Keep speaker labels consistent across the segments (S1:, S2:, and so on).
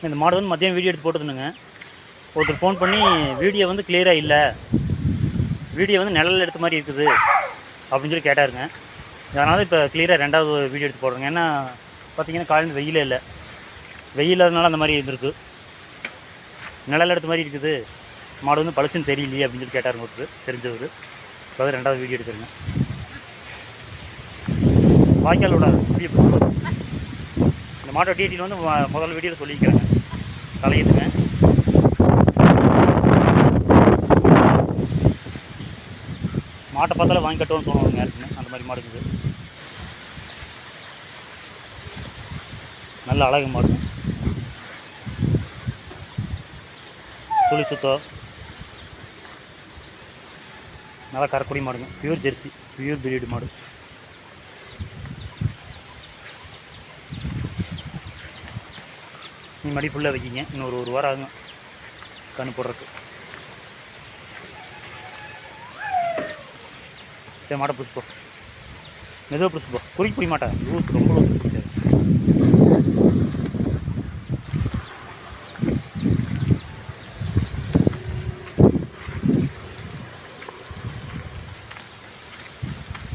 S1: இந்த மாடு வந்து மதியம் வீடியோ எடுத்து போட்டுருந்துங்க. ஒருத்தர் ஃபோன் பண்ணி வீடியோ வந்து கிளியராக இல்லை, வீடியோ வந்து நிழல் எடுத்த மாதிரி இருக்குது அப்படின்னு சொல்லி கேட்டாருங்க. அதனால் இப்போ கிளியராக ரெண்டாவது வீடியோ எடுத்து போடுறேங்க. ஏன்னா பார்த்தீங்கன்னா காலையில் வெயிலே இல்லை, வெயில் இல்லாதனால அந்த மாதிரி இருந்திருக்கு. நிழல் எடுத்த மாதிரி இருக்குது, மாடு வந்து பளிச்சுன்னு தெரியலையே அப்படின்னு சொல்லி கேட்டாருங்க ஒருத்தர் தெரிஞ்சவர். இப்போ ரெண்டாவது வீடியோ எடுத்துருங்க. வாய்க்கால் விடாது வீடியோ. இந்த மாட்டோட டீட்டெயில் வந்து முதல் வீடியோவில் சொல்லிக்கிறேங்க. தலையிட்டுங்க. மாட்டை பார்த்தாலும் வாங்கி கட்டுவோன்னு தோணுவாங்க யாருக்குன்னு, அந்த மாதிரி மாடு இருக்குது. நல்ல அழகு மாடுங்க. சுழி சுத்தம், நல்லா கரக்குடி மாடுங்க. பியூர் ஜெர்சி, பியூர் பிரீடு மாடு. நீ மடி ஃபுல்லாக வைக்கிங்க. இன்னொரு ஒரு வாரம் ஆகும் கண்ணு போடுறதுக்கு. சரி மாட்டை பிடிச்சிப்போ, மெதுவாக பிடிச்சிப்போ. குறிக்கு பிடிக்க மாட்டேன், லூஸ் ரொம்ப லூஸ் பிடிச்சாது.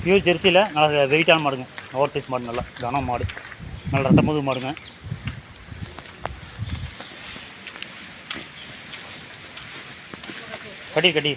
S1: பியூர் ஜெர்சியில் நல்லா வெயிட்டான மாடுங்க. ஓவர் சைஸ் மாடு, நல்லா கனம் மாடு, நல்ல ரத்த முது மாடுங்க. கட்டி